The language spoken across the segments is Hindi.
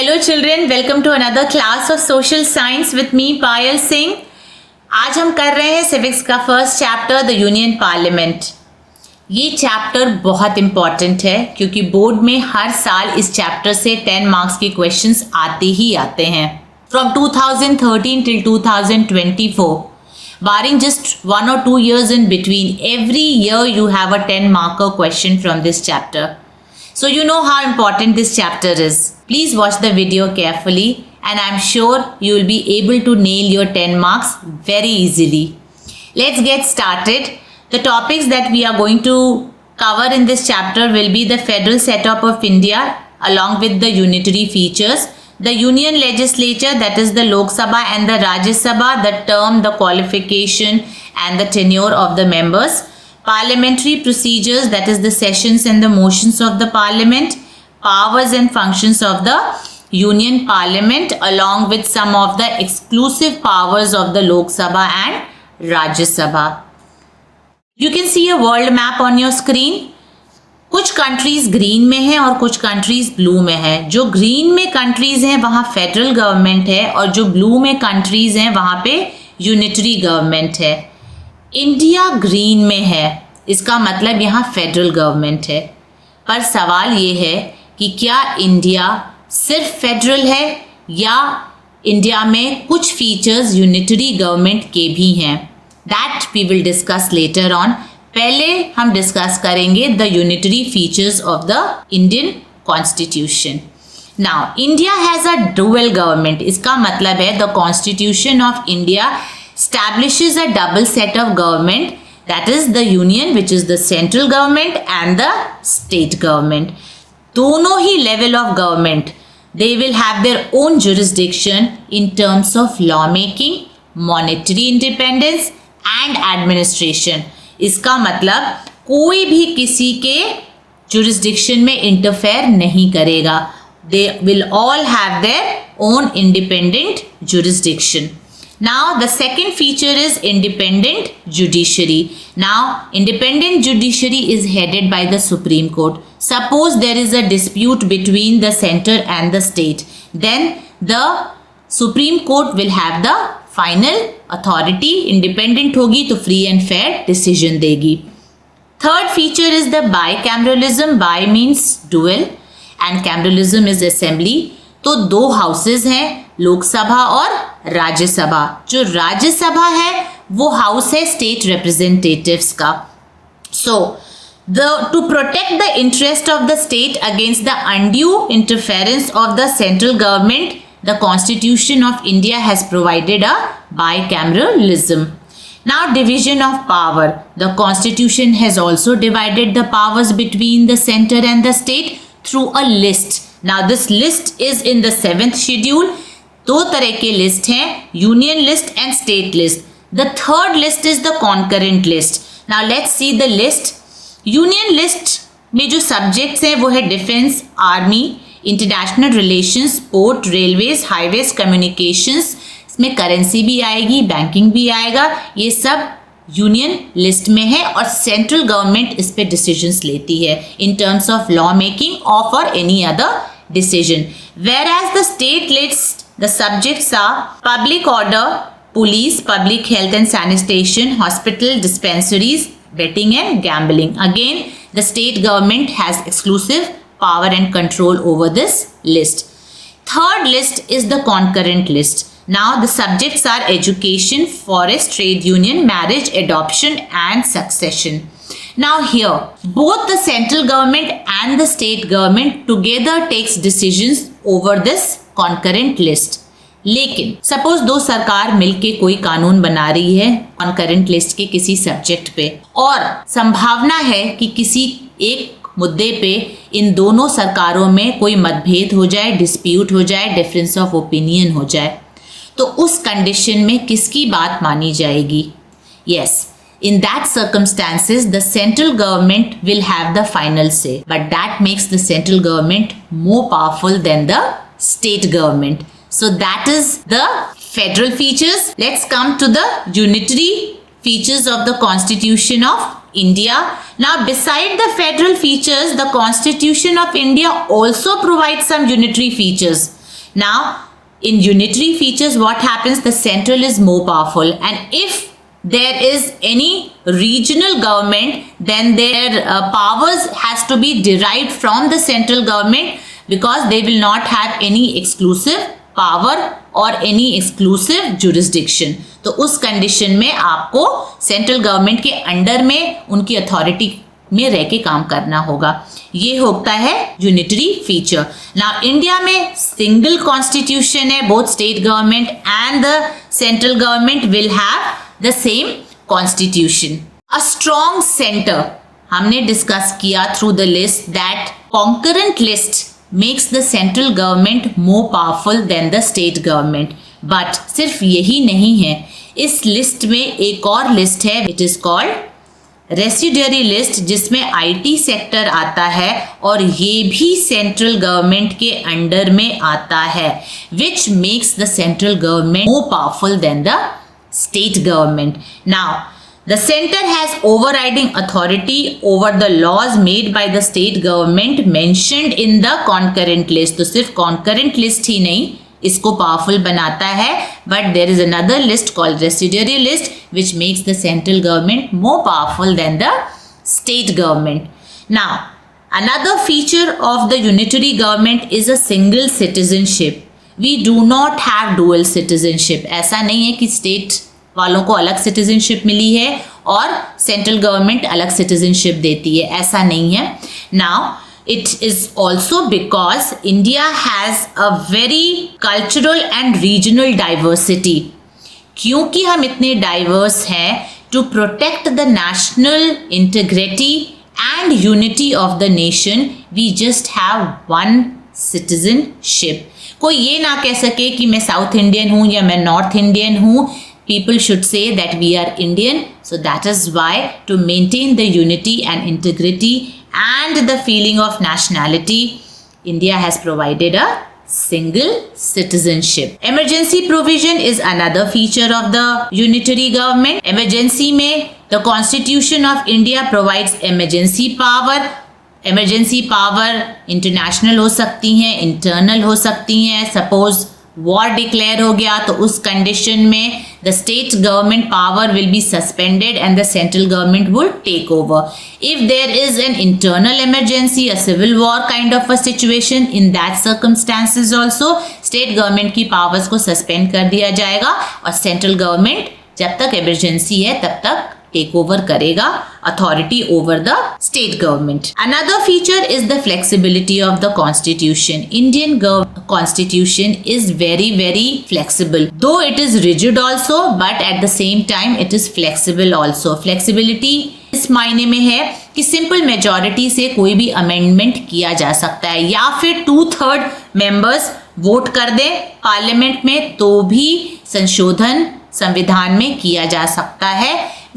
Hello children, welcome to another class of social science with me पायल सिंह। आज हम कर रहे हैं सिविक्स का first chapter the union parliament. ये चैप्टर बहुत इम्पॉर्टेंट है क्योंकि बोर्ड में हर साल इस चैप्टर से 10 मार्क्स के क्वेश्चंस आते ही आते हैं। From 2013 till 2024, barring just 1 or 2 years in between, every year you have a 10 marker question from this chapter. So you know how important this chapter is. Please watch the video carefully and I'm sure you will be able to nail your 10 marks very easily. Let's get started. The topics that we are going to cover in this chapter will be the federal setup of India along with the unitary features, the union legislature, that is the Lok Sabha and the Rajya Sabha, the term, the qualification and the tenure of the members, parliamentary procedures, that is the sessions and the motions of the parliament, powers and functions of the union parliament along with some of the exclusive powers of the Lok Sabha and Rajya Sabha. You can see a world map on your screen. कुछ कंट्रीज ग्रीन में है और कुछ कंट्रीज ब्लू में है। जो ग्रीन में कंट्रीज हैं वहाँ फेडरल गवर्नमेंट है और जो ब्लू में कंट्रीज हैं वहाँ पे यूनिटरी गवर्नमेंट है। इंडिया ग्रीन में है, इसका मतलब यहाँ फेडरल गवर्नमेंट है। पर सवाल ये है कि क्या इंडिया सिर्फ फेडरल है या इंडिया में कुछ फीचर्स यूनिटरी गवर्नमेंट के भी हैं। That we will discuss later on. पहले हम डिस्कस करेंगे the unitary features of the Indian constitution. Now India has a dual government. इसका मतलब है the constitution of India establishes a double set of government, that is the union, which is the central government, and the state government. दोनों ही level of government, they will have their own jurisdiction in terms of law making, monetary independence and administration. इसका मतलब कोई भी किसी के jurisdiction में interfere नहीं करेगा. They will all have their own independent jurisdiction. Now the second feature is independent judiciary. Now independent judiciary is headed by the Supreme Court. Suppose there is a dispute between the center and the state, then the Supreme Court will have the final authority. Independent होगी तो free and fair decision देगी. Third feature is the bicameralism. Bi means dual and cameralism is assembly. तो दो हाउसेज हैं, लोकसभा और राज्यसभा। जो राज्यसभा है वो हाउस है स्टेट रिप्रेजेंटेटिव्स का। So to protect the interest of the state against the undue interference of the central government, the constitution of India has provided a bicameralism. Now division of power. The constitution has also divided the powers between the center and the state through a list. Now this list is in the 7th schedule. दो तरह के लिस्ट हैं, union list and state list. The third list is the concurrent list. Now let's see the list. Union list में जो सब्जेक्ट्स हैं वो है defence, army, international relations, port, railways, highways, communications. इसमें करेंसी भी आएगी, बैंकिंग भी आएगा. ये सब यूनियन लिस्ट में है और सेंट्रल गवर्नमेंट इस पे डिसीजंस लेती है in terms of law making और for any other decision. Whereas the state list, the subjects are public order, police, public health and sanitation, hospital, dispensaries, betting and gambling. Again, the state government has exclusive power and control over this list. Third list is the concurrent list. Now the subjects are education, forest, trade union, marriage, adoption and succession. Now here, both the central government and the state government together takes decisions over this concurrent list. लेकिन सपोज दो सरकार मिलके कोई कानून बना रही है concurrent list के किसी सब्जेक्ट पे और संभावना है कि किसी एक मुद्दे पे इन दोनों सरकारों में कोई मतभेद हो जाए, डिस्प्यूट हो जाए, डिफरेंस ऑफ ओपिनियन हो जाए, तो उस कंडीशन में किसकी बात मानी जाएगी? Yes. In that circumstances, the central government will have the final say, but that makes the central government more powerful than the state government. So that is the federal features. Let's come to the unitary features of the Constitution of India. Now, beside the federal features, the Constitution of India also provides some unitary features. Now, in unitary features, what happens? The central is more powerful, and if there is any regional government, then their powers has to be derived from the central government, because they will not have any exclusive power और एनी एक्सक्लूसिव जुरिस्डिक्शन. तो उस कंडीशन में आपको सेंट्रल गवर्नमेंट के अंडर में उनकी अथॉरिटी में रह के काम करना होगा. ये होता है यूनिटरी फीचर. नाउ इंडिया में सिंगल कॉन्स्टिट्यूशन है. Both state government and the central government will have the same constitution. A strong centre हमने डिस्कस किया through the list that concurrent list makes the central government more powerful than the state government. But सिर्फ यही नहीं है, इस लिस्ट में एक और लिस्ट है which is called residuary list, जिसमें IT सेक्टर आता है और ये भी सेंट्रल गवर्नमेंट के अंडर में आता है, which makes the central government more powerful than the state government. Now, the center has overriding authority over the laws made by the state government mentioned in the concurrent list. तो सिर्फ concurrent list ही नहीं इसको powerful बनाता है, but there is another list called residuary list which makes the central government more powerful than the state government. Now, another feature of the unitary government is a single citizenship. We do not have dual citizenship. ऐसा नहीं है कि state वालों को अलग सिटीजनशिप मिली है और सेंट्रल गवर्नमेंट अलग सिटीजनशिप देती है, ऐसा नहीं है. Now it is also because India has a very cultural and regional diversity. क्योंकि हम इतने डाइवर्स हैं, to protect the national integrity and unity of the nation, we just have one citizenship. कोई ये ना कह सके कि मैं साउथ इंडियन हूँ या मैं नॉर्थ इंडियन हूँ. People should say that we are Indian. So that is why, to maintain the unity and integrity and the feeling of nationality, India has provided a single citizenship. Emergency provision is another feature of the unitary government. Emergency में the Constitution of India provides emergency power. Emergency power international हो सकती हैं, internal हो सकती हैं. Suppose वॉर डिक्लेयर हो गया तो उस कंडीशन में the state government power will be suspended and the central government will take over. If there is an internal emergency, a civil war kind of a situation, in that circumstances also state government की पावर्स को सस्पेंड कर दिया जाएगा और सेंट्रल गवर्नमेंट जब तक इमरजेंसी है तब तक टेक ओवर करेगा authority over the state government. Another feature is the flexibility of the constitution. Indian constitution is very very flexible, though it is rigid also, but at the same time it is flexible also. Flexibility इस मायने में है कि सिंपल मेजॉरिटी से कोई भी अमेंडमेंट किया जा सकता है, या फिर 2/3 मेंबर्स वोट कर दें पार्लियामेंट में तो भी संशोधन संविधान में किया जा सकता है,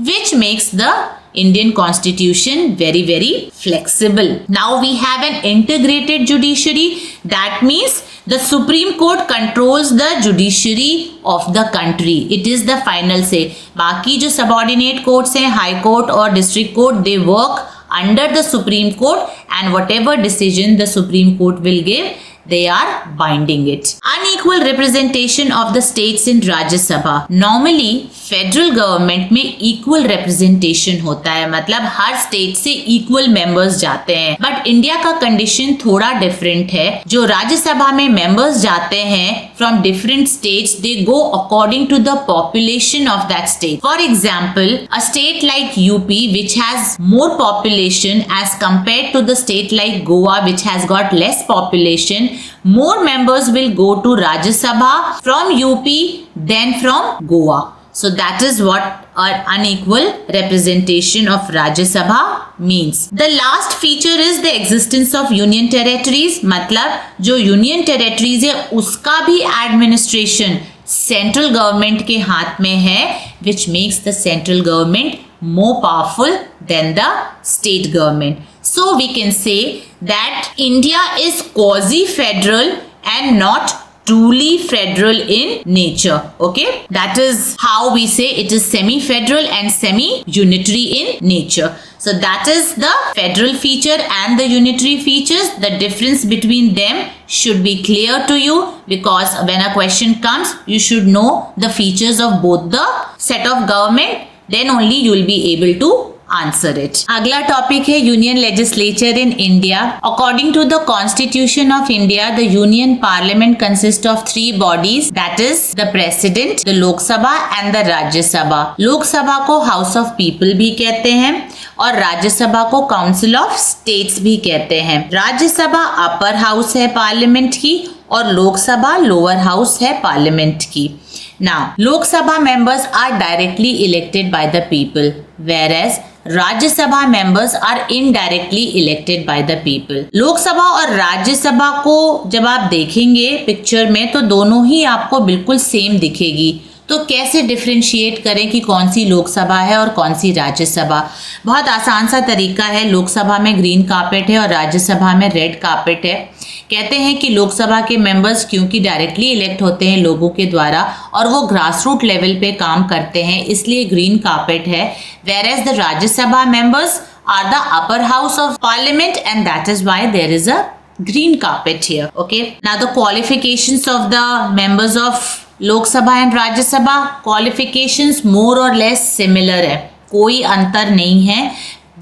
which makes the Indian constitution very very flexible. Now we have an integrated judiciary. That means the Supreme Court controls the judiciary of the country. It is the final say. बाकी जो subordinate courts हैं, high court और district court, they work under the Supreme Court, and whatever decision the Supreme Court will give, they are binding it. Unequal representation of the states in Rajya Sabha. Normally federal government में इक्वल रिप्रेजेंटेशन होता है, मतलब हर स्टेट से इक्वल मेंबर्स जाते हैं. बट इंडिया का कंडीशन थोड़ा डिफरेंट है. जो राज्यसभा में मेंबर्स जाते हैं from different states, they go according to the population of that state. For example, a state like UP which has more population as compare to the state like Goa which has got less population, more members will go to Rajya Sabha from UP than from Goa. So that is what an unequal representation of Rajya Sabha means. The last feature is the existence of union territories. मतलब जो union territories है उसका भी administration central government के हाथ में है, which makes the central government more powerful than the state government. So we can say that India is quasi-federal and not truly federal in nature. Okay, that is how we say it is semi-federal and semi-unitary in nature. So that is the federal feature and the unitary features. The difference between them should be clear to you, because when a question comes, you should know the features of both the set of government. Then only you will be able to answer it. अगला टॉपिक है union legislature in India. According to the constitution of India, the union parliament consist of 3 bodies, that is the president, the Lok Sabha and the Rajya Sabha. Lok Sabha को हाउस ऑफ पीपल भी कहते हैं और राज्यसभा को काउंसिल ऑफ स्टेट्स भी कहते हैं. राज्यसभा अपर हाउस है पार्लियामेंट की और लोकसभा लोअर हाउस है पार्लियामेंट की. Now, Lok Sabha members are directly elected by the people, whereas राज्य सभा members are indirectly elected by the people. Lok Sabha और राज्यसभा को जब आप देखेंगे पिक्चर में तो दोनों ही आपको बिल्कुल सेम दिखेगी. तो कैसे डिफ्रेंशिएट करें कि कौन सी लोकसभा है और कौन सी राज्यसभा? बहुत आसान सा तरीका है. लोकसभा में ग्रीन कार्पेट है और राज्यसभा में रेड कार्पेट है. कहते हैं कि लोकसभा के मेंबर्स क्योंकि डायरेक्टली इलेक्ट होते हैं लोगों के द्वारा और वो ग्रास रूट लेवल पे काम करते हैं, इसलिए ग्रीन कार्पेट है. whereas the Rajya Sabha members are the upper house of parliament and that is why there is a green carpet here. Okay, now the qualifications of the members of Lok Sabha and Rajya Sabha, qualifications more or less similar है, कोई अंतर नहीं है.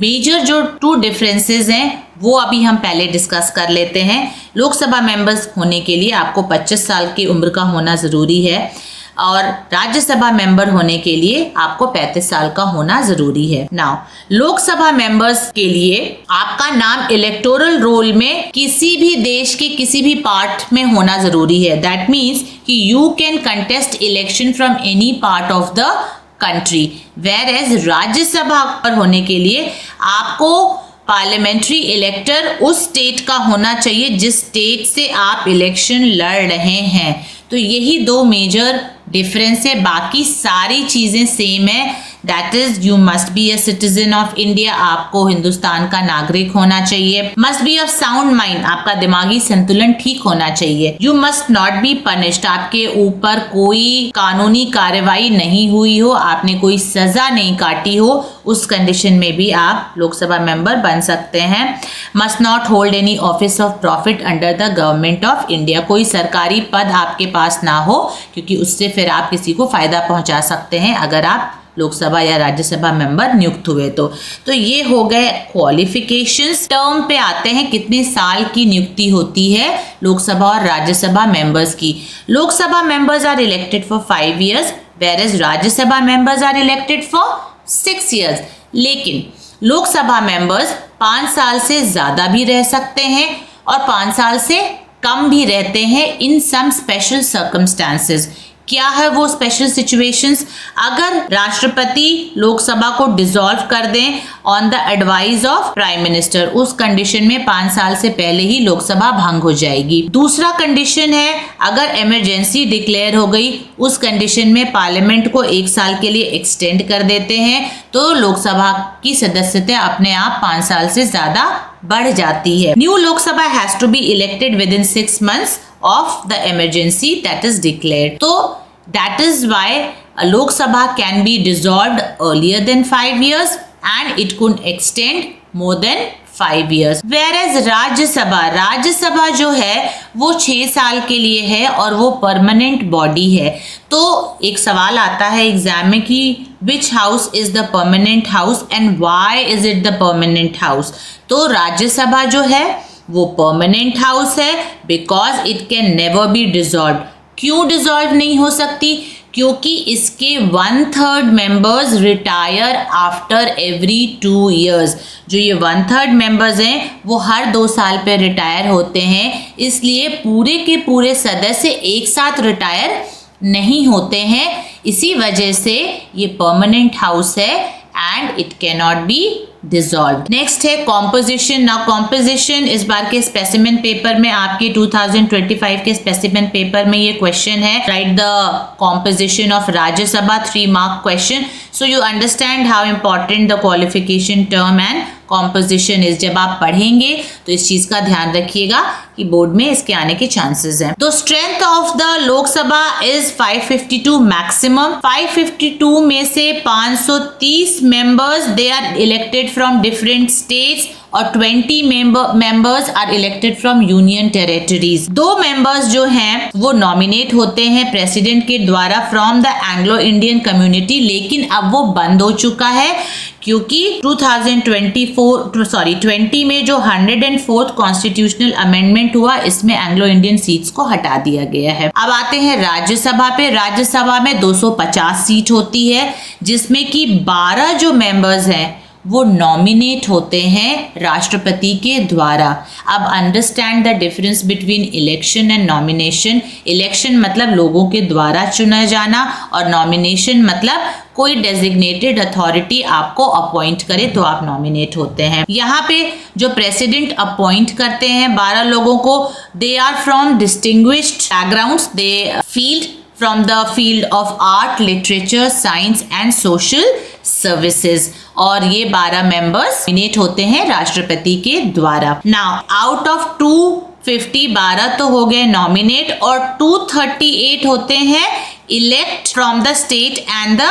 मेजर जो 2 डिफरेंसेस हैं वो अभी हम पहले डिस्कस कर लेते हैं. लोकसभा मेंबर्स होने के लिए आपको 25 साल की उम्र का होना ज़रूरी है और राज्यसभा मेंबर होने के लिए आपको 35 साल का होना ज़रूरी है. नाउ लोकसभा मेंबर्स के लिए आपका नाम इलेक्टोरल रोल में किसी भी देश के किसी भी पार्ट में होना ज़रूरी है. दैट मीन्स कि you can contest election from any part of the country. Where Rajya Sabha पर होने के लिए आपको पार्लियामेंट्री इलेक्टर उस स्टेट का होना चाहिए जिस स्टेट से आप इलेक्शन लड़ रहे हैं. तो यही 2 मेजर डिफरेंस है, बाकी सारी चीज़ें सेम है. That is you must be a citizen of India, आपको हिंदुस्तान का नागरिक होना चाहिए. Must be of sound mind, आपका दिमागी संतुलन ठीक होना चाहिए. You must not be punished, आपके ऊपर कोई कानूनी कार्रवाई नहीं हुई हो, आपने कोई सजा नहीं काटी हो, उस कंडीशन में भी आप लोकसभा मेंबर बन सकते हैं. Must not hold any office of profit under the government of India, कोई सरकारी पद आपके पास ना हो क्योंकि उससे फिर आप किसी को फायदा पहुंचा सकते हैं अगर आप लोकसभा या राज्यसभा मेंबर नियुक्त हुए तो ये हो गए क्वालिफिकेशंस. टर्म पे आते हैं, कितने साल की नियुक्ति होती है लोकसभा और राज्यसभा मेंबर्स की. Lok Sabha members are elected for 5 years, whereas Rajya Sabha members are elected for 6 years. लेकिन लोकसभा मेंबर्स 5 साल से ज़्यादा भी रह सकते हैं और 5 साल से कम भी रहते हैं इन सम स्पेशल सर्कमस्टांसेस. क्या है वो स्पेशल सिचुएशंस? अगर राष्ट्रपति लोकसभा को डिसॉल्व कर दें on the advice of prime minister, उस कंडीशन में 5 साल से पहले ही लोकसभा भंग हो जाएगी. दूसरा कंडीशन है अगर इमरजेंसी डिक्लेयर हो गई, उस कंडीशन में पार्लियामेंट को 1 साल के लिए एक्सटेंड कर देते हैं तो लोकसभा की सदस्यता अपने आप 5 साल से ज्यादा बढ़ जाती है. New Lok Sabha has to be elected within 6 months of the emergency that is declared. So that is why a Lok Sabha can be dissolved earlier than 5 years and it could extend more than 5 years. Whereas Rajya Sabha जो है वो 6 साल के लिए है और वो परमानेंट बॉडी है. तो एक सवाल आता है एग्जाम में कि विच house is the permanent house and why is it the permanent house. तो राज्यसभा जो है वो परमानेंट हाउस है because it can never be dissolve. क्यों डिसॉल्व नहीं हो सकती? क्योंकि इसके 1/3 members retire after every 2 years. जो ये 1/3 मेंबर्स हैं वो हर 2 साल पे रिटायर होते हैं, इसलिए पूरे के पूरे सदस्य एक साथ रिटायर नहीं होते हैं. इसी वजह से ये परमानेंट हाउस है and it can not be dissolve. Next है कॉम्पोजिशन. ना कॉम्पोजिशन इस बार के स्पेसिमेन पेपर में आपके 2025 के स्पेसिमेन पेपर में ये क्वेश्चन है. Right the composition of Rajya Sabha, 3 mark question. So you understand how important the qualification term and composition is. जब आप पढ़ेंगे तो इस चीज का ध्यान रखिएगा कि बोर्ड में इसके आने के चांसेस हैं। तो strength of the Lok Sabha is 552 maximum. 552 में से 530 members they are elected from different states और 20 members are elected from union territories. 2 members जो हैं वो नॉमिनेट होते हैं प्रेसिडेंट के द्वारा from the Anglo Indian community, लेकिन अब वो बंद हो चुका है क्योंकि 2020 में जो 104th कॉन्स्टिट्यूशनल अमेंडमेंट हुआ, इसमें एंग्लो इंडियन सीट्स को हटा दिया गया है। अब आते हैं राज्यसभा पे। राज्यसभा में 250 सीट होती है, जिसमें कि 12 जो मेंबर्स हैं वो नॉमिनेट होते हैं राष्ट्रपति के द्वारा। अब understand the difference between election and nomination. Election मतलब लोगों के द्वारा चुना जाना और नॉमिनेशन मतलब कोई डेजिग्नेटेड अथॉरिटी आपको अपॉइंट करे तो आप नॉमिनेट होते हैं। यहाँ पे जो प्रेसिडेंट अपॉइंट करते हैं 12 लोगों को, they are from distinguished backgrounds, they from the field of art, literature, science and social services, और ये 12 मेंबर्स नॉमिनेट होते हैं राष्ट्रपति के द्वारा। नाउ आउट ऑफ 250 12 तो हो गए नॉमिनेट और 238 होते हैं elect from the state and the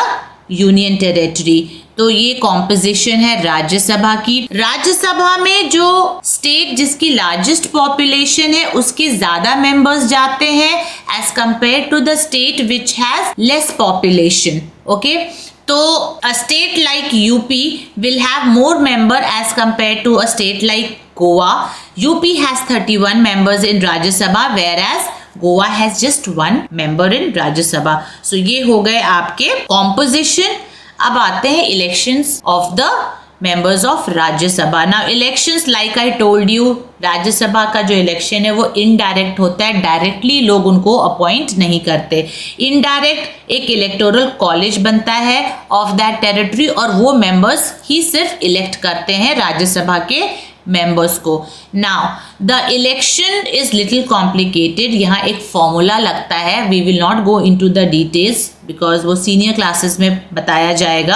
union territory. तो ये कॉम्पोजिशन है राज्यसभा की। राज्यसभा में जो स्टेट जिसकी लार्जेस्ट पॉपुलेशन है उसके ज्यादा मेंबर्स जाते हैं as compare to the state which has less population. Okay, तो a state like UP will have more member as compared to a state like Goa. UP has 31 members in Rajya Sabha whereas Goa has just 1 member in Rajya Sabha. So ये हो गए आपके composition। अब आते हैं elections of the members of Rajya Sabha. Now elections like I told you, Rajya Sabha का जो इलेक्शन है वो इनडायरेक्ट होता है, डायरेक्टली लोग उनको अपॉइंट नहीं करते। इनडायरेक्ट एक इलेक्टोरल कॉलेज बनता है ऑफ दैट टेरिटरी और वो मेंबर्स ही सिर्फ इलेक्ट करते हैं राज्यसभा के मेंबर्स को। Now the election is little complicated. यहाँ एक फॉर्मूला लगता है, we will not go into the details because वो सीनियर क्लासेस में बताया जाएगा।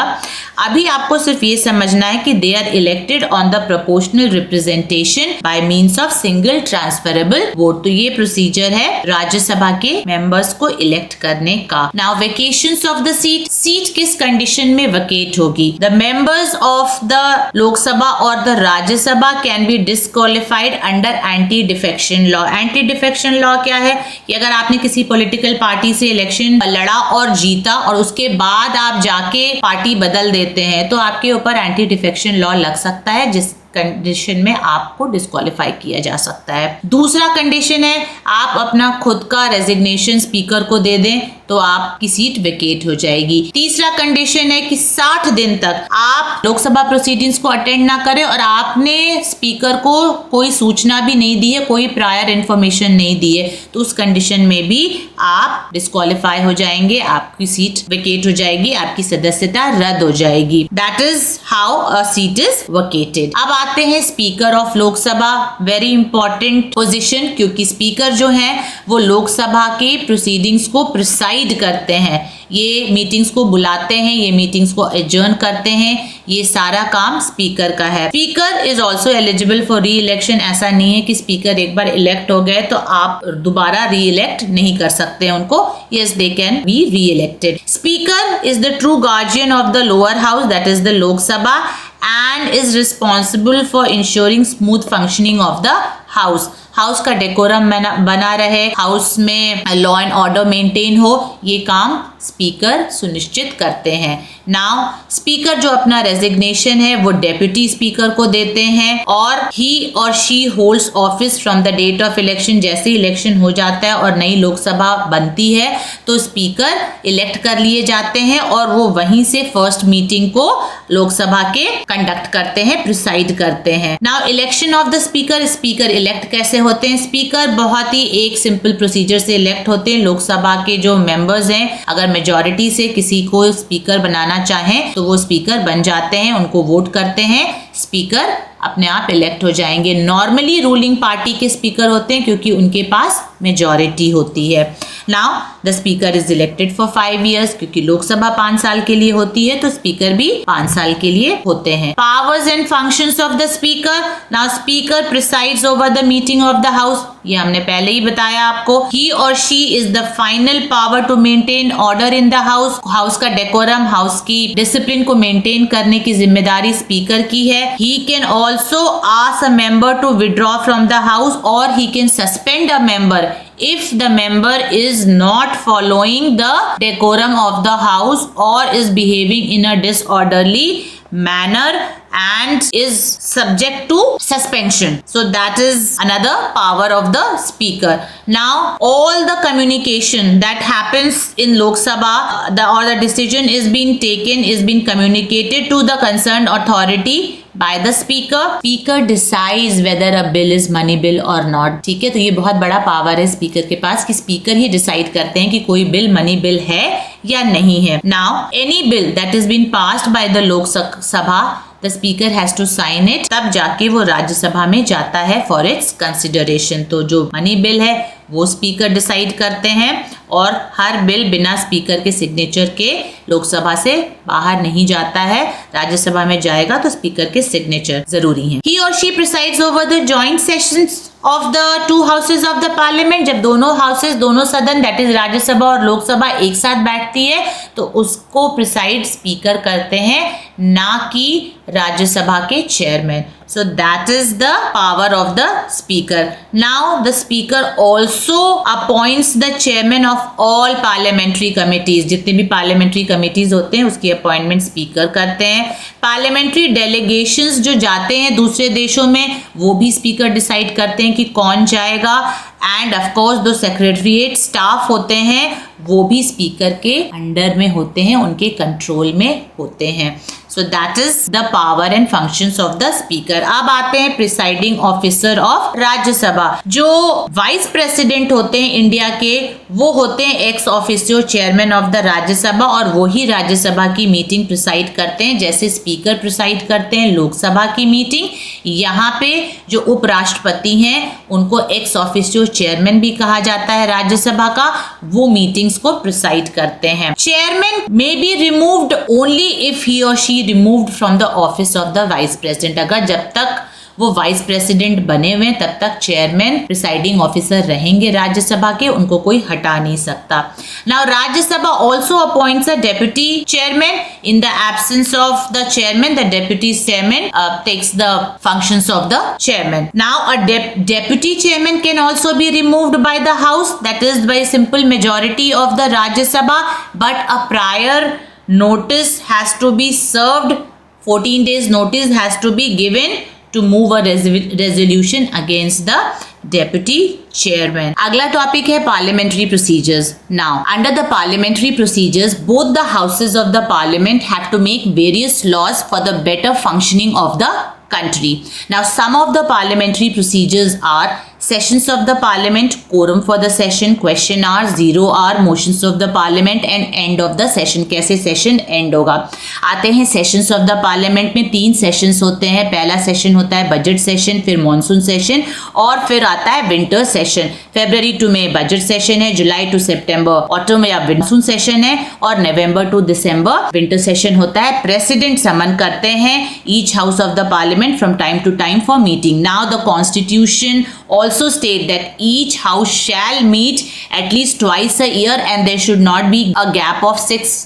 अभी आपको सिर्फ ये समझना है कि they are elected on the proportional representation by means of single transferable vote. तो ये प्रोसीजर है राज्यसभा के मेंबर्स को इलेक्ट करने का। Now vacations of the seat किस कंडीशन में वकेट होगी? The members of the Lok Sabha और the Rajya Sabha can be disqualified under anti defection law. Anti defection law क्या है कि अगर आपने किसी पॉलिटिकल पार्टी से इलेक्शन लड़ा और जीता और उसके बाद आप जाके पार्टी बदल देते हैं तो आपके ऊपर एंटी डिफेक्शन लॉ लग सकता है, जिस कंडीशन में आपको डिस्क्वालीफाई किया जा सकता है। दूसरा कंडीशन है आप अपना खुद का रेजिग्नेशन स्पीकर को दे दें तो आपकी सीट वेकेट हो जाएगी। तीसरा कंडीशन है कि 60 दिन तक आप लोकसभा प्रोसीडिंग्स को अटेंड ना करें और आपने स्पीकर को कोई सूचना भी नहीं दी है, कोई प्रायर इंफॉर्मेशन नहीं दी है, तो उस कंडीशन में भी आप डिस्क्वालीफाई हो जाएंगे, आपकी सीट वेकेट हो जाएगी, आपकी सदस्यता रद्द हो जाएगी। That is how a seat is vacated. अब आते हैं speaker of Lok Sabha. Very important position, क्योंकि स्पीकर जो है वो लोकसभा के प्रोसीडिंग्स को प्रिसाइड करते हैं, ये मीटिंग्स को बुलाते हैं, ये मीटिंग्स को एडजर्न करते हैं, ये सारा काम स्पीकर का है। Speaker is also eligible for री इलेक्शन। ऐसा नहीं है कि स्पीकर एक बार इलेक्ट हो गए तो आप दोबारा री इलेक्ट नहीं कर सकते उनको। यस, दे कैन बी री elected. Speaker is the true guardian of the lower house, that is the Lok Sabha, and is responsible for ensuring smooth functioning of the house. House का डेकोरम बना रहे, हाउस में लॉ एंड ऑर्डर मेंटेन हो, ये काम स्पीकर सुनिश्चित करते हैं। नाउ स्पीकर जो अपना रेजिग्नेशन है वो डेप्यूटी स्पीकर को देते हैं और ही और she holds office from the date of election. जैसे इलेक्शन हो जाता है और नई लोकसभा बनती है तो स्पीकर इलेक्ट कर लिए जाते हैं और वो वहीं से फर्स्ट मीटिंग को लोकसभा के कंडक्ट करते हैं, प्रिसाइड करते हैं। Now election of the speaker, speaker elect कैसे होते हैं? स्पीकर बहुत ही एक सिंपल प्रोसीजर से इलेक्ट होते हैं। लोकसभा के जो मेंबर्स हैं अगर मेजॉरिटी से किसी को स्पीकर बनाना चाहें तो वो स्पीकर बन जाते हैं, उनको वोट करते हैं, स्पीकर अपने आप इलेक्ट हो जाएंगे। नॉर्मली रूलिंग पार्टी के स्पीकर होते हैं क्योंकि उनके पास मेजॉरिटी होती है। Now the speaker is elected for 5 years, क्योंकि लोकसभा 5 साल के लिए होती है तो स्पीकर भी 5 साल के लिए होते हैं. Powers and functions of the speaker. Now speaker presides over the meeting of the house. ये हमने पहले ही बताया आपको. ही और she is the final power to maintain order in the house. House का डेकोरम, हाउस की डिसिप्लिन को मेंटेन करने की जिम्मेदारी स्पीकर की है. He can also ask a member to withdraw from the house और he can suspend a member if the member is not following the decorum of the house or is behaving in a disorderly manner and is subject to suspension. So that is another power of the speaker. Now all the communication that happens in Lok Sabha, the decision is being communicated to the concerned authority by the speaker. Speaker decides whether a bill is money bill or not. ठीक है, तो ये बहुत बड़ा पावर है स्पीकर के पास कि स्पीकर ही डिसाइड करते हैं कि कोई बिल मनी बिल है या नहीं है. Now any bill that is been passed by the लोक सभा, the speaker has to sign it, तब जाके वो राज्यसभा में जाता है for its consideration. तो जो मनी बिल है वो स्पीकर डिसाइड करते हैं और हर बिल बिना स्पीकर के सिग्नेचर के लोकसभा से बाहर नहीं जाता है. राज्यसभा में जाएगा तो स्पीकर के सिग्नेचर जरूरी हैं. He or she presides over the joint sessions of the two houses of the parliament. जब दोनों हाउसेस, दोनों सदन दैट इज राज्यसभा और लोकसभा एक साथ बैठती है तो उसको प्रिसाइड स्पीकर करते हैं, ना कि राज्यसभा के chairman. So that is the power of the speaker. Now the speaker also appoints the chairman of all parliamentary committees. जितने भी parliamentary committees होते हैं उसकी अपॉइंटमेंट स्पीकर करते हैं. पार्लियामेंट्री डेलीगेशंस जो जाते हैं दूसरे देशों में वो भी स्पीकर डिसाइड करते हैं कि कौन जाएगा. एंड ऑफ कोर्स जो सेक्रेटरीट स्टाफ होते हैं वो भी स्पीकर के अंडर में होते हैं, उनके कंट्रोल में होते हैं. So that is the power and functions of the speaker. अब आते हैं प्रिसाइडिंग ऑफिसर ऑफ राज्यसभा. जो वाइस प्रेसिडेंट होते हैं इंडिया के वो होते हैं ex officio chairman of the Rajya Sabha और वो ही राज्यसभा की मीटिंग प्रिसाइड करते हैं जैसे स्पीकर प्रिसाइड करते हैं लोकसभा की मीटिंग. यहाँ पे जो उपराष्ट्रपति हैं उनको एक्स ऑफिसियो चेयरमैन भी कहा जाता है राज्यसभा का. वो मीटिंग्स को प्रिसाइड करते हैं. Chairman may be removed only if he और she removed from the office of the vice president. अगर जब तक वो वाइस प्रेसिडेंट बने हुए तब तक चेयरमैन प्रिसाइडिंग ऑफिसर रहेंगे राज्यसभा के, उनको कोई हटा नहीं सकता. Now Rajya Sabha also appoints a deputy chairman. In the absence of the chairman the deputy chairman takes the functions of the chairman. Now a deputy chairman can also be removed by the house, that is by simple majority of the Rajya Sabha, but a prior notice has to be served. 14 days notice has to be given to move a resolution against the deputy chairman. अगला टॉपिक है parliamentary procedures. Now under the parliamentary procedures both the houses of the parliament have to make various laws for the better functioning of the country. Now some of the parliamentary procedures are sessions of the parliament, quorum for the session, question hour, 0 hour, motions of the parliament and end of the session. कैसे session end होगा. आते हैं sessions of the parliament में 3 sessions होते हैं. पहला session होता है budget session, फिर monsoon session और फिर आता है winter session. February to May budget session है, July to September autumn या monsoon session है और November to December winter session होता है. President summon करते हैं each house of the parliament from time to time for meeting. Now the constitution also state that each house shall meet at least twice a year and there should not be a gap of 6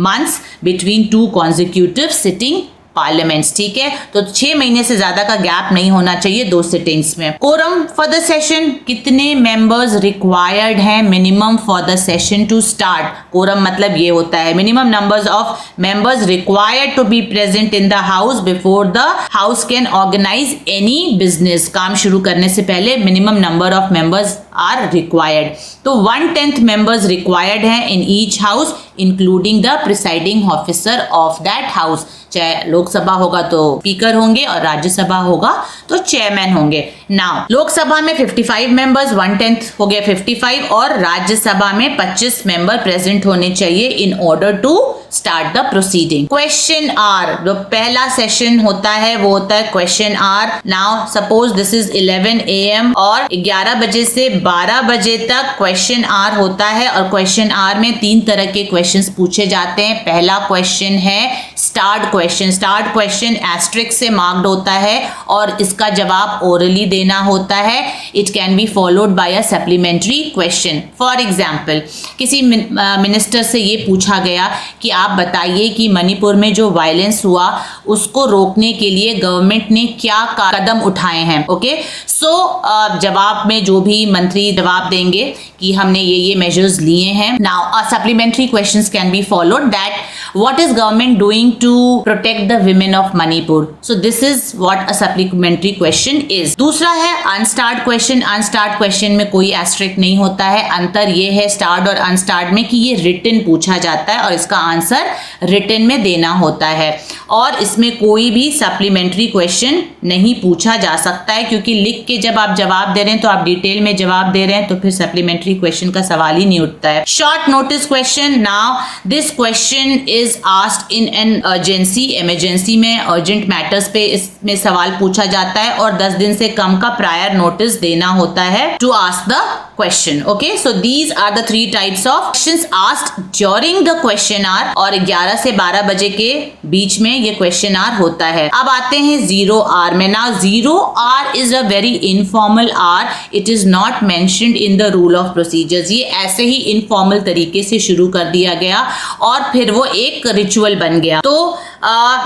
months between 2 consecutive sitting parliaments. ठीक है, तो 6 महीने से ज्यादा का गैप नहीं होना चाहिए 2 सिटिंग्स में. कोरम फॉर द सेशन, कितने मेंबर्स रिक्वायर्ड हैं minimum for the session to start. Quorum मतलब ये होता है minimum numbers of members required to be present in the house before the house can organise any business. काम शुरू करने से पहले minimum number of members are required. तो 1/10 मेंबर्स रिक्वायर्ड हैं in each house including the presiding officer of that house. चाहे लोकसभा होगा तो स्पीकर होंगे और राज्यसभा होगा तो चेयरमैन होंगे. नाउ लोकसभा में 55 मेंबर्स, 1/10 हो गया 55 और राज्यसभा में 25 मेंबर प्रेजेंट होने चाहिए in order to start the proceeding. Question hour, जो पहला सेशन होता है वो होता है question hour. Now suppose this is 11 AM और 11 बजे से 12 बजे तक question hour होता है और question hour में 3 तरह के questions पूछे जाते हैं. पहला question है start question. Start question asterisk से marked होता है और इसका जवाब orally देना होता है. It can be followed by a supplementary question. For example, किसी मिनिस्टर से ये पूछा गया कि आप बताइए कि मणिपुर में जो वायलेंस हुआ उसको रोकने के लिए गवर्नमेंट ने क्या कदम उठाए हैं. ओके, सो जवाब में जो भी मंत्री जवाब देंगे कि हमने ये मेजर्स लिए हैं. Now supplementary questions can be followed. That what is government doing to protect the women of Manipur? So this is what a supplementary question is. दूसरा है unstarred question. unstarred question में कोई asterisk नहीं होता है. अंतर ये है starred और unstarred में कि ये written पूछा जाता है और इसका आंसर written में देना होता है और इसमें कोई भी supplementary question नहीं पूछा जा सकता है क्योंकि लिख के जब आप जवाब दे रहे हैं तो आप डिटेल में जवाब दे रहे हैं तो फिर supplementary question का सवाल ही नहीं उठता है. Short notice question. Now this question is asked in an urgency. emergency में urgent matters पे इसमें सवाल पूछा जाता है और 10 दिन से कम का prior notice देना होता है to ask the question. Okay, so these are the 3 types of questions asked during the question hour और 11 से 12 बजे के बीच में ये question hour होता है. अब आते हैं 0 hour में. Now 0 hour is a very informal hour. It is not mentioned in the rule of procedures. ये ऐसे ही informal तरीके से शुरू कर दिया गया और फिर वो एक रिचुअल बन गया. तो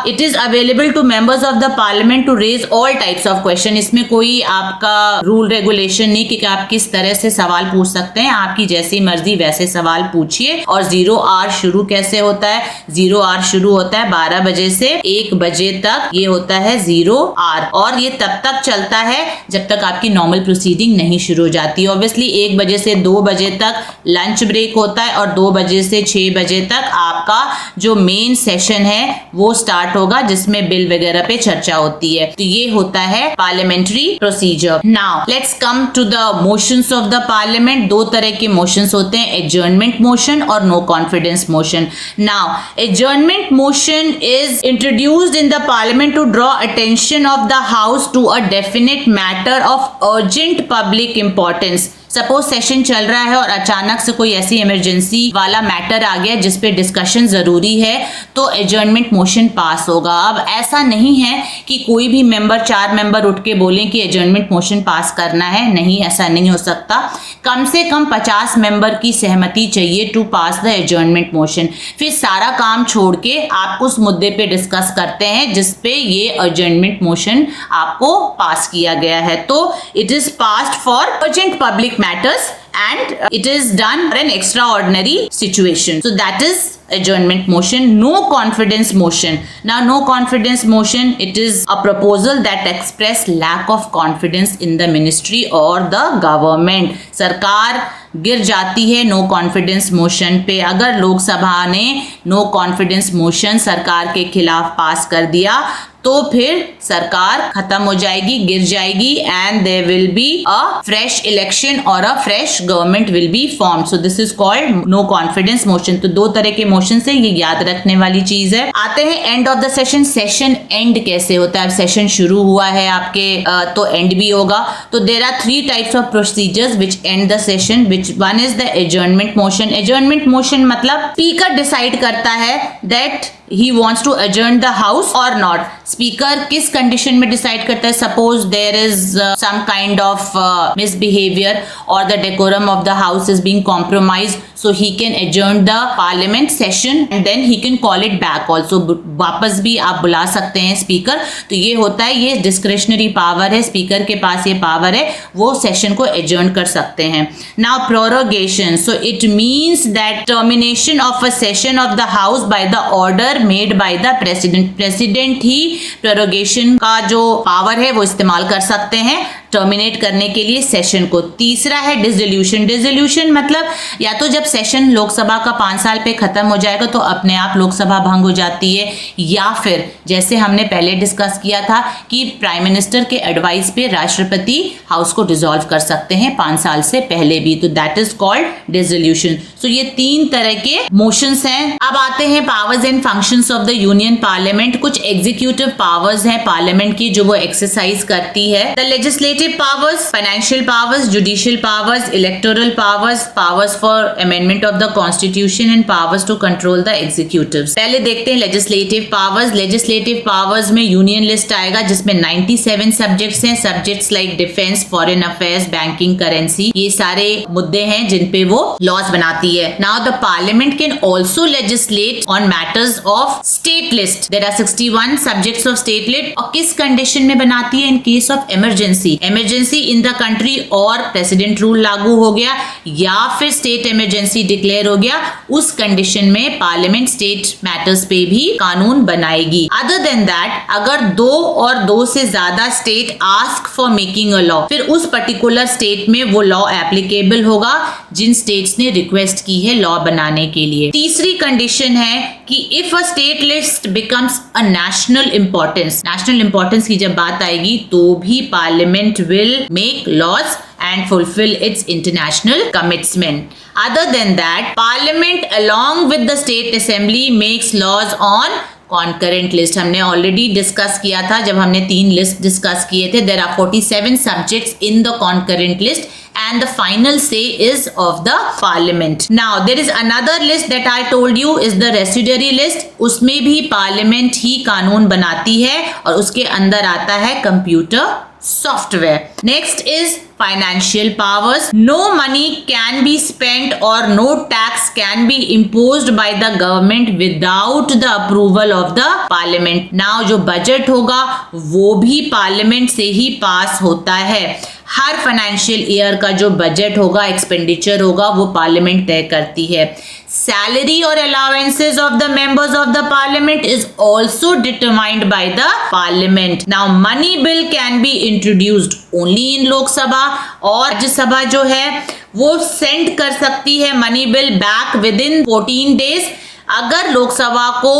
it is available to members of the parliament to raise all types of question. इसमें कोई आपका रूल रेगुलेशन नहीं कि आप किस तरह से सवाल पूछ सकते हैं. आपकी जैसी मर्जी वैसे सवाल पूछिए. और 0 आवर शुरू कैसे होता है? 0 आवर शुरू होता है 12 बजे से 1 बजे तक. ये होता है 0 आवर और ये तब तक चलता है जब तक आपकी नॉर्मल प्रोसीडिंग नहीं शुरू हो जाती. ऑब्वियसली 1 बजे से 2 बजे तक लंच ब्रेक होता है और 2 बजे से 6 बजे तक आपका जो मेन सेशन है वो स्टार्ट होगा जिसमें बिल वगैरह पे चर्चा होती है. तो ये होता है parliamentary procedure. Now let's come to the motions of the parliament. 2 तरह के मोशंस होते हैं, एडजर्नमेंट मोशन और no confidence motion. Now adjournment motion is introduced in the parliament to draw attention of the house to a definite matter of urgent public importance. Suppose session चल रहा है और अचानक से कोई ऐसी इमरजेंसी वाला मैटर आ गया जिस पे डिस्कशन जरूरी है तो एडजर्नमेंट मोशन पास होगा. अब ऐसा नहीं है कि कोई भी मेंबर 4 मेंबर उठ के बोलें कि एडजर्नमेंट मोशन पास करना है. नहीं, ऐसा नहीं हो सकता. कम से कम 50 मेंबर की सहमति चाहिए to pass the adjournment motion. फिर सारा काम छोड़ के आप उस मुद्दे पे डिस्कस करते हैं जिसपे ये एडजर्नमेंट मोशन आपको पास किया गया है. तो it is passed for urgent public matters and it is done for an extraordinary situation. So that is adjournment motion. No confidence motion. Now no confidence motion, it is a proposal that express lack of confidence in the ministry or the government. सरकार गिर जाती है नो कॉन्फिडेंस मोशन पे. अगर लोकसभा ने नो कॉन्फिडेंस मोशन सरकार के खिलाफ पास कर दिया तो फिर सरकार खत्म हो जाएगी, गिर जाएगी and there will be a fresh election और a fresh government will be formed. So this is called no confidence motion. तो 2 तरह के मोशन से ये याद रखने वाली चीज है. आते हैं end of the session. Session and कैसे होता है? सेशन शुरू हुआ है आपके तो एंड भी होगा. तो there are 3 types of procedures which and the session. Which one is the adjournment motion. Adjournment motion मतलब स्पीकर डिसाइड करता है that he wants to adjourn the house or not. Speaker किस कंडीशन में डिसाइड करता है? Suppose there is some kind of misbehaviour और the decorum of the house is being compromised, so he can adjourn the parliament session and then he can call it back also. वापस भी आप बुला सकते हैं स्पीकर. तो ये होता है, ये डिस्क्रिशनरी पावर है, स्पीकर के पास ये पावर है, वो सेशन को एडजर्न कर सकते हैं. Now prorogation. So it means that termination of a session of the house by the order made by the president. President he prorogation का जो पावर है वो इस्तेमाल कर सकते हैं टर्मिनेट करने के लिए सेशन को। तीसरा है डिसोल्यूशन। डिसोल्यूशन मतलब या तो जब सेशन लोकसभा का 5 साल पे खत्म हो जाएगा तो अपने आप लोकसभा भंग हो जाती है, या फिर जैसे हमने पहले डिस्कस किया था कि प्राइम मिनिस्टर के एडवाइस पे राष्ट्रपति हाउस को डिसॉल्व कर सकते हैं 5 साल से पहले भी, तो that is called dissolution. So ये 3 तरह के मोशंस हैं। अब आते हैं powers and functions of the union parliament. कुछ एग्जीक्यूटिव पावर्स हैं पार्लियामेंट की जो वो एक्सरसाइज करती है। The legislative powers, financial powers, judicial powers, electoral powers, powers for amendment of the constitution and powers to control the executives. पहले देखते हैं लेजिस्लेटिव पावर्स। लेजिस्लेटिव पावर्स में यूनियन लिस्ट आएगा जिसमें 97 सब्जेक्ट्स हैं। Subjects like defence, foreign affairs, banking, currency, ये सारे मुद्दे हैं जिन पे वो लॉज बनाती है। Now the parliament can also legislate on matters of state list. There are 61 subjects of state list. और किस कंडीशन में बनाती है? In case of emergency, emergency in the country और प्रेसिडेंट रूल लागू हो गया या फिर स्टेट इमरजेंसी डिक्लेयर हो गया, उस कंडीशन में पार्लियामेंट स्टेट मैटर्स पे भी कानून बनाएगी। अदर देन दैट, अगर 2 और 2 से ज्यादा state ask for making a law, फिर उस पर्टिकुलर स्टेट में वो लॉ एप्लीकेबल होगा जिन स्टेट्स ने रिक्वेस्ट की है लॉ बनाने के लिए। तीसरी कंडीशन है कि if a state list becomes a national importance, national importance की जब बात आएगी तो भी parliament will make laws and fulfill its international commitment. Other than that, Parliament along with the State Assembly makes laws on concurrent list. हमने already discuss किया था जब हमने 3 लिस्ट discuss किए थे. There are 47 subjects in the concurrent list and the final say is of the Parliament. Now there is another list that I told you is the residuary list. उसमें भी Parliament ही कानून बनाती है और उसके अंदर आता है computer software. Next is financial powers. No money can be spent or no tax can be imposed by the government without the approval of the parliament. Now जो बजट होगा वो भी पार्लियामेंट से ही पास होता है। हर फाइनेंशियल ईयर का जो बजट होगा, एक्सपेंडिचर होगा, वो पार्लियामेंट तय करती है। Salary or allowances of the members of the parliament is also determined by the parliament. Now money bill can be introduced only in Lok Sabha और राज्यसभा जो है वो सेंड कर सकती है money bill back within 14 days. अगर लोकसभा को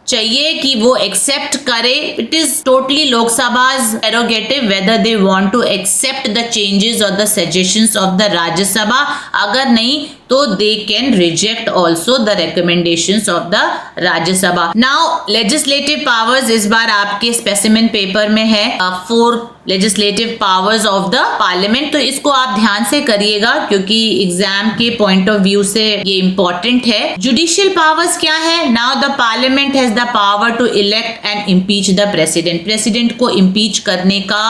चाहिए कि वो एक्सेप्ट करे, it is totally Lok Sabha's prerogative whether they want to accept the changes or the suggestions of the Rajya Sabha. अगर नहीं तो they can reject also the recommendations of the Rajya Sabha. Now legislative powers इस बार आपके स्पेसिमेन पेपर में है 4 legislative powers of the parliament, तो इसको आप ध्यान से करिएगा क्योंकि एग्जाम के पॉइंट ऑफ व्यू से ये इंपॉर्टेंट है। जुडिशियल पावर्स क्या है? Now the parliament has the power to elect and impeach the president. President को इम्पीच करने का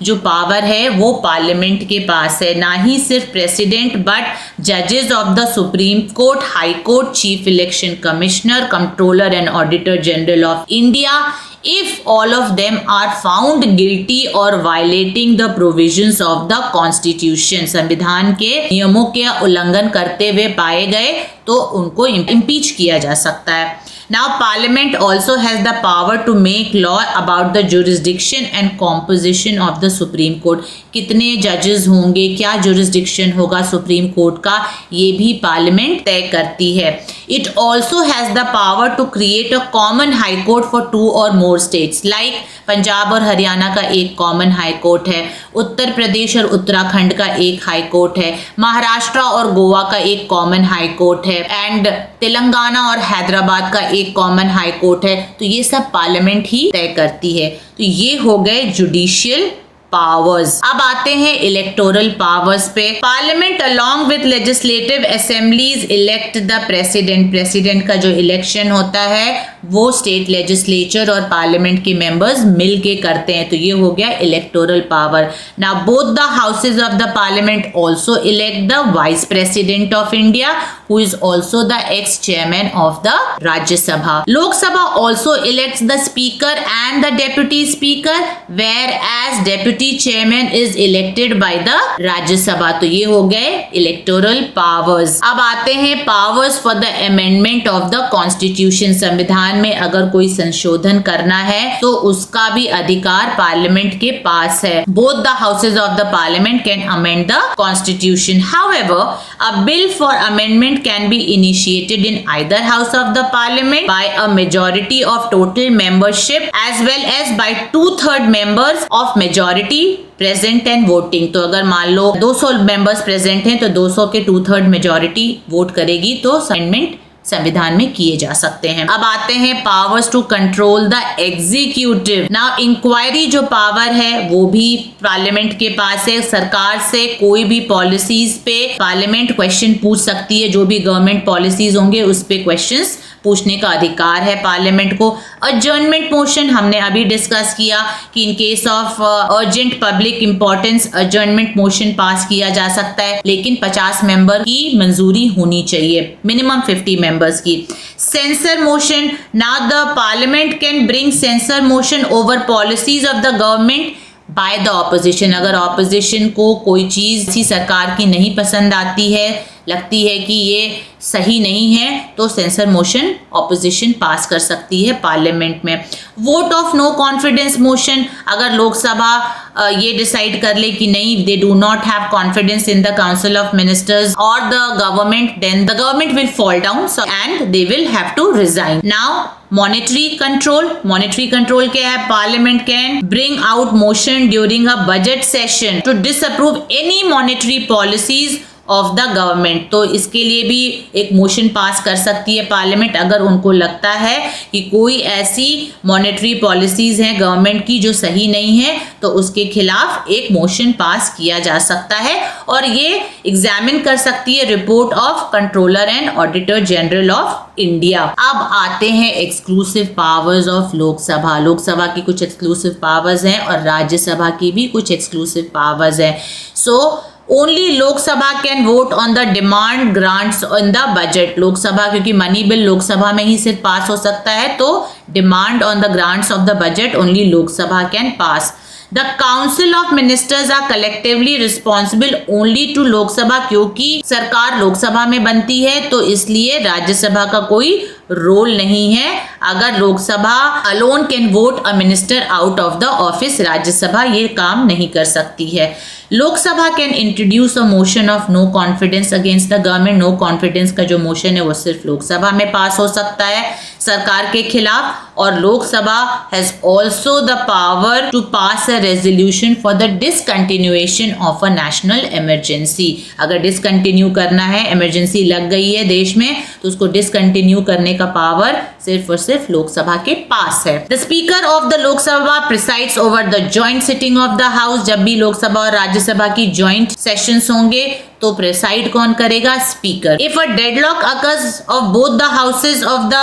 जो पावर है वो पार्लियामेंट के पास है। ना ही सिर्फ प्रेसिडेंट बट जजेस of the supreme court, high court, chief election commissioner, controller and auditor general of India, if all of them are found guilty or violating the provisions of the constitution, संविधान के नियमों के उल्लंघन करते हुए पाए गए तो उनको इम्पीच किया जा सकता है। Now Parliament also has the power to make law about the jurisdiction and composition of the Supreme Court. कितने जजेस होंगे, क्या jurisdiction होगा सुप्रीम कोर्ट का, ये भी पार्लियामेंट तय करती है। It also has the power to create a common high court for 2 or more states. Like Punjab और हरियाणा का एक कॉमन हाई कोर्ट है, उत्तर प्रदेश और उत्तराखंड का एक हाई कोर्ट है, महाराष्ट्र और गोवा का एक कॉमन हाई कोर्ट है एंड तेलंगाना और हैदराबाद का एक कॉमन हाई कोर्ट है। तो ये सब पार्लियामेंट ही तय करती है। तो ये हो गए जुडिशियल पावर्स। अब आते हैं इलेक्टोरल पावर्स पे। Parliament along with legislative assemblies elect the president. President का जो इलेक्शन होता है वो स्टेट लेजिस्लेचर और पार्लियामेंट के मेंबर्स मिलके करते हैं। तो ये हो गया electoral power. Now both the houses of the parliament also elect the vice president of India who is also the ex chairman of the Rajya Sabha. Lok Sabha also elects the speaker and the deputy speaker, where as deputy committee chairman is elected by the Rajya Sabha. तो ये हो गए इलेक्टोरल पावर्स। अब आते हैं powers for the amendment of the constitution. संविधान में अगर कोई संशोधन करना है तो उसका भी अधिकार पार्लियामेंट के पास है। Both the houses of the parliament can amend the constitution. However, a bill for amendment can be initiated in either house of the parliament by a majority of total membership as well as by 2/3 members of majority present and voting. तो अगर मान लो 200 मेंबर्स प्रेजेंट हैं तो 200 के 2/3 मेजॉरिटी वोट करेगी तो अमेंडमेंट संविधान में किए जा सकते हैं। अब आते हैं powers to control the executive. Now inquiry जो पावर है वो भी पार्लियामेंट के पास है। सरकार से कोई भी पॉलिसीज पे पार्लियामेंट क्वेश्चन पूछ सकती है। जो भी गवर्नमेंट पॉलिसीज होंगे उस पे क्वेश्चंस पूछने का अधिकार है पार्लियामेंट को। अडजर्नमेंट मोशन हमने अभी डिस्कस किया कि in case of urgent public importance adjournment motion pass किया जा सकता है, लेकिन 50 मेंबर की मंजूरी होनी चाहिए, मिनिमम 50 मेंबर्स की। Censure motion, now the parliament can bring censure motion over policies of the government by the opposition. अगर ऑपोजिशन को कोई चीज किसी सरकार की नहीं पसंद आती है, लगती है कि ये सही नहीं है, तो सेंसर मोशन ऑपोजिशन पास कर सकती है पार्लियामेंट में। Vote of no confidence motion, अगर लोकसभा ये डिसाइड कर ले कि नहीं, they do not have confidence in the council of ministers और the government, then the government will fall down and they will have to resign. Now monetary control, monetary control क्या है? Parliament can bring out motion during a budget session to disapprove any monetary policies of the government. तो इसके लिए भी एक मोशन पास कर सकती है पार्लियामेंट अगर उनको लगता है कि कोई ऐसी मॉनेटरी पॉलिसीज हैं गवर्नमेंट की जो सही नहीं है, तो उसके खिलाफ एक मोशन पास किया जा सकता है और ये एग्जामिन कर सकती है report of controller and auditor general of India. अब आते हैं exclusive powers of Lok Sabha. Lok Sabha की कुछ एक्सक्लूसिव पावर्स हैं और राज्यसभा की भी कुछ एक्सक्लूसिव पावर्स हैं। So only Lok Sabha can vote on the demand grants in the budget. Lok Sabha, क्योंकि मनी बिल लोकसभा में ही सिर्फ पास हो सकता है, तो demand on the grants of the budget only Lok Sabha can pass. The council of ministers are collectively responsible only to Lok Sabha, क्योंकि सरकार लोकसभा में बनती है तो इसलिए राज्यसभा का कोई रोल नहीं है। अगर Lok Sabha alone can vote a minister out of the office, Rajya Sabha ये काम नहीं कर सकती है। Lok Sabha can introduce a motion of no confidence against the government. No confidence का जो मोशन है वो सिर्फ लोकसभा में पास हो सकता है सरकार के खिलाफ। और Lok Sabha has also the power to pass a resolution for the discontinuation of a national emergency. अगर डिसकंटिन्यू करना है, इमरजेंसी लग गई है देश में, तो उसको डिसकंटिन्यू करने का पावर सिर्फ और सिर्फ लोकसभा के पास है। The speaker of the Lok Sabha presides over the joint sitting of the house. जब भी लोकसभा और राज्यसभा की जॉइंट सेशंस होंगे तो प्रिसाइड कौन करेगा? Speaker. If a deadlock occurs of both the houses of the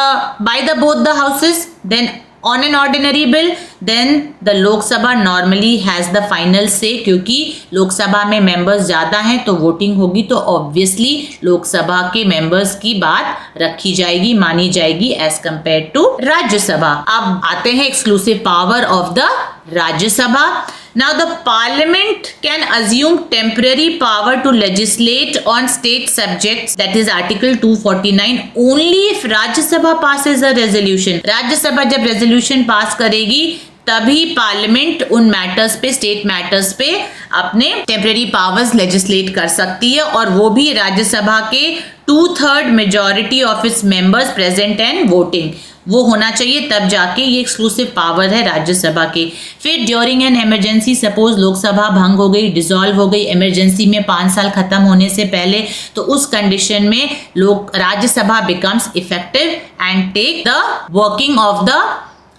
by the both the houses, then on an ordinary bill, then the Lok Sabha normally has the final say। क्योंकि लोकसभा में मेंबर्स ज्यादा हैं तो वोटिंग होगी तो ऑब्वियसली लोकसभा के मेंबर्स की बात रखी जाएगी, मानी जाएगी एज कंपेयर टू राज्यसभा। अब आते हैं exclusive power of the Rajya Sabha. Now the parliament can assume temporary power to legislate on state subjects, that is article 249, only if Rajya Sabha passes a resolution। राज्य सभा जब रेजोल्यूशन पास करेगी तभी पार्लियामेंट उन मैटर्स पे, स्टेट मैटर्स पे अपने टेम्परेरी पावर्स लेजिस्लेट कर सकती है और वो भी राज्यसभा के 2/3 majority of its members present and voting, वो होना चाहिए, तब जाके ये एक्सक्लूसिव पावर है राज्यसभा के। फिर during an emergency, suppose Lok Sabha भंग हो गई, डिसॉल्व हो गई इमरजेंसी में 5 साल खत्म होने से पहले, तो उस कंडीशन में Rajya Sabha becomes effective and take the working of the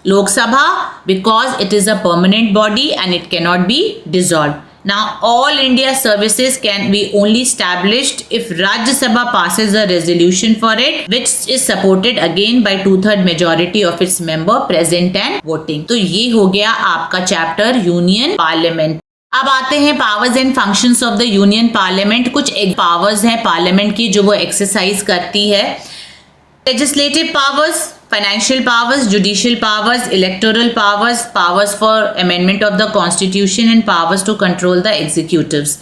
Lok Sabha because it is a permanent body and it cannot be dissolved. Now all India services can be only established if Rajya Sabha passes a resolution for it, which is supported again by 2/3 majority of its member present and voting। तो ये हो गया आपका चैप्टर यूनियन पार्लियामेंट। अब आते हैं powers and functions of the union parliament. कुछ पावर्स हैं पार्लियामेंट की जो वो एक्सरसाइज करती है। Legislative powers, financial powers, judicial powers, electoral powers, powers for amendment of the constitution, and powers to control the executives.